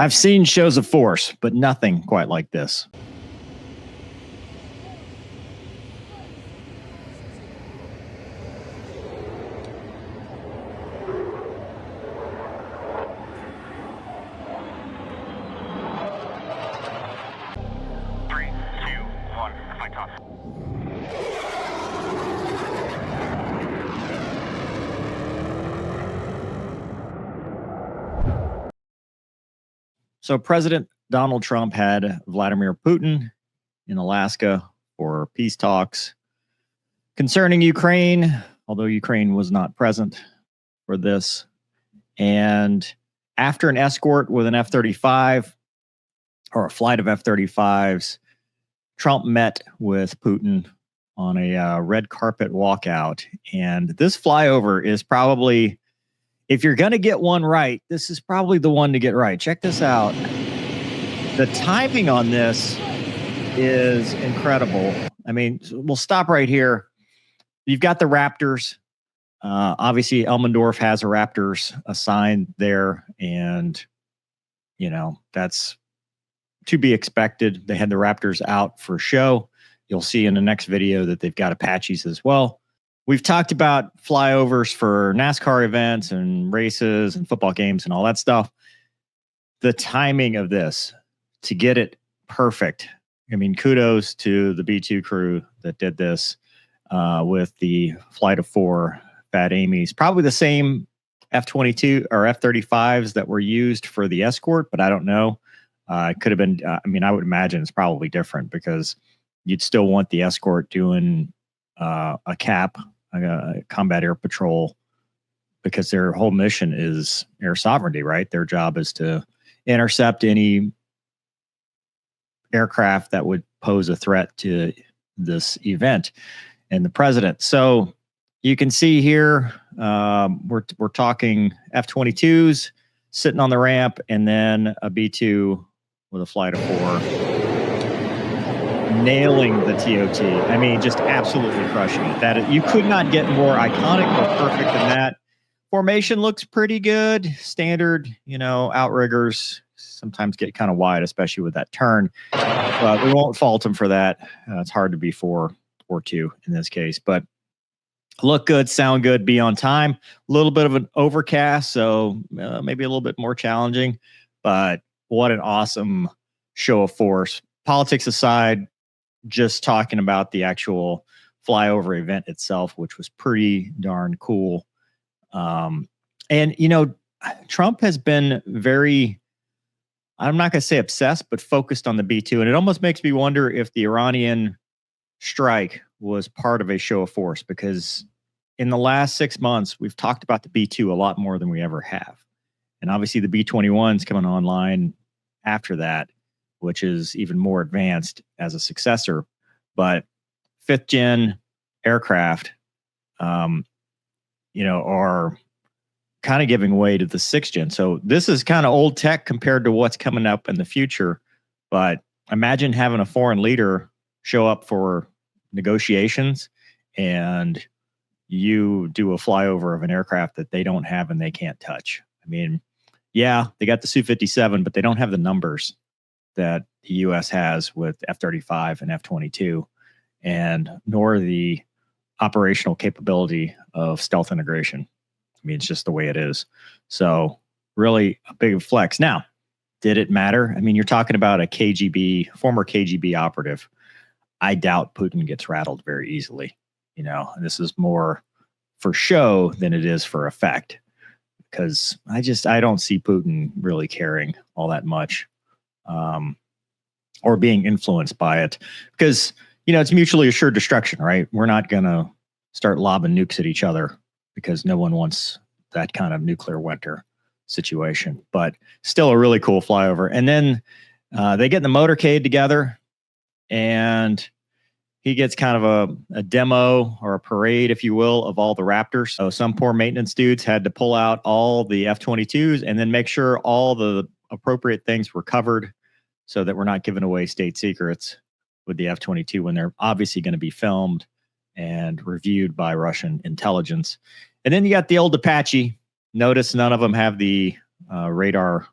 I've seen shows of force, but nothing quite like this. So President Donald Trump had Vladimir Putin in Alaska for peace talks concerning Ukraine, although Ukraine was not present for this. And after an escort with an F-35 or a flight of F-35s, Trump met with Putin on a red carpet walkout. And this flyover is probably, if you're going to get one right, this is probably the one to get right. Check this out. The timing on this is incredible. I mean, we'll stop right here. You've got the Raptors. Obviously, Elmendorf has a Raptors assigned there, and, you know, that's to be expected. They had the Raptors out for show. You'll see in the next video that they've got Apaches as well. We've talked about flyovers for NASCAR events and races and football games and all that stuff. The timing of this to get it perfect. I mean, kudos to the B-2 crew that did this with the flight of 4 Fat Amy's. Probably the same F-22 or F-35s that were used for the escort, but I don't know. It could have been, I mean, I would imagine it's probably different because you'd still want the escort doing a CAP, a combat air patrol, because their whole mission is air sovereignty, right? Their job is to intercept any aircraft that would pose a threat to this event and the president. So you can see here, we're talking F-22s sitting on the ramp, and then a B-2 with a flight of 4, nailing the TOT. I mean, just absolutely crushing it. That you could not get more iconic or perfect than that. Formation looks pretty good. Standard, you know, outriggers sometimes get kind of wide, especially with that turn. But we won't fault them for that. It's hard to be 4 or 2 in this case. But look good, sound good, be on time. A little bit of an overcast, so maybe a little bit more challenging. But what an awesome show of force. Politics aside, just talking about the actual flyover event itself, which was pretty darn cool. And, you know, Trump has been very, I'm not going to say obsessed, but focused on the B-2. And it almost makes me wonder if the Iranian strike was part of a show of force, because in the last 6 months, we've talked about the B-2 a lot more than we ever have. And obviously the B-21's coming online after that, which is even more advanced as a successor. But 5th gen aircraft, you know, are kind of giving way to the 6th gen. So this is kind of old tech compared to what's coming up in the future. But imagine having a foreign leader show up for negotiations and you do a flyover of an aircraft that they don't have and they can't touch. I mean, yeah, they got the Su-57, but they don't have the numbers that the U.S. has with F-35 and F-22, and nor the operational capability of stealth integration. I mean, it's just the way it is. So really a big flex. Now, did it matter? I mean, you're talking about a KGB, former KGB operative. I doubt Putin gets rattled very easily. You know, this is more for show than it is for effect, because I don't see Putin really caring all that much, or being influenced by it, because, you know, it's mutually assured destruction, right? We're not going to start lobbing nukes at each other because no one wants that kind of nuclear winter situation, but still a really cool flyover. And then they get in the motorcade together, and he gets kind of a demo or a parade, if you will, of all the Raptors. So some poor maintenance dudes had to pull out all the F-22s and then make sure all the appropriate things were covered so that we're not giving away state secrets with the F-22 when they're obviously going to be filmed and reviewed by Russian intelligence. And then you got the old Apache. Notice none of them have the radar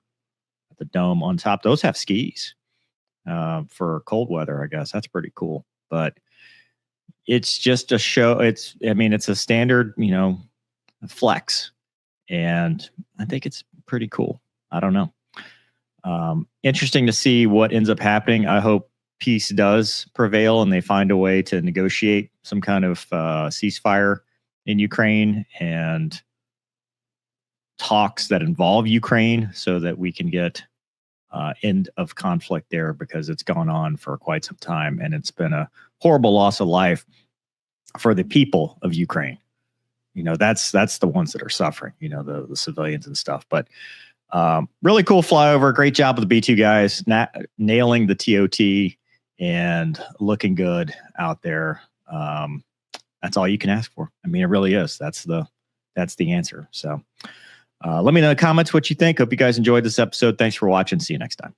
the dome on top. Those have skis for cold weather, I guess. That's pretty cool. But it's just a show. It's a standard, flex. And I think it's pretty cool. I don't know. Interesting to see what ends up happening. I hope peace does prevail and they find a way to negotiate some kind of ceasefire in Ukraine and talks that involve Ukraine so that we can get end of conflict there, because it's gone on for quite some time and it's been a horrible loss of life for the people of Ukraine. That's the ones that are suffering, the civilians and stuff. But really cool flyover. Great job with the B-2 guys, nailing the TOT and looking good out there. That's all you can ask for. I mean, it really is. That's the answer. So let me know in the comments what you think. Hope you guys enjoyed this episode. Thanks for watching. See you next time.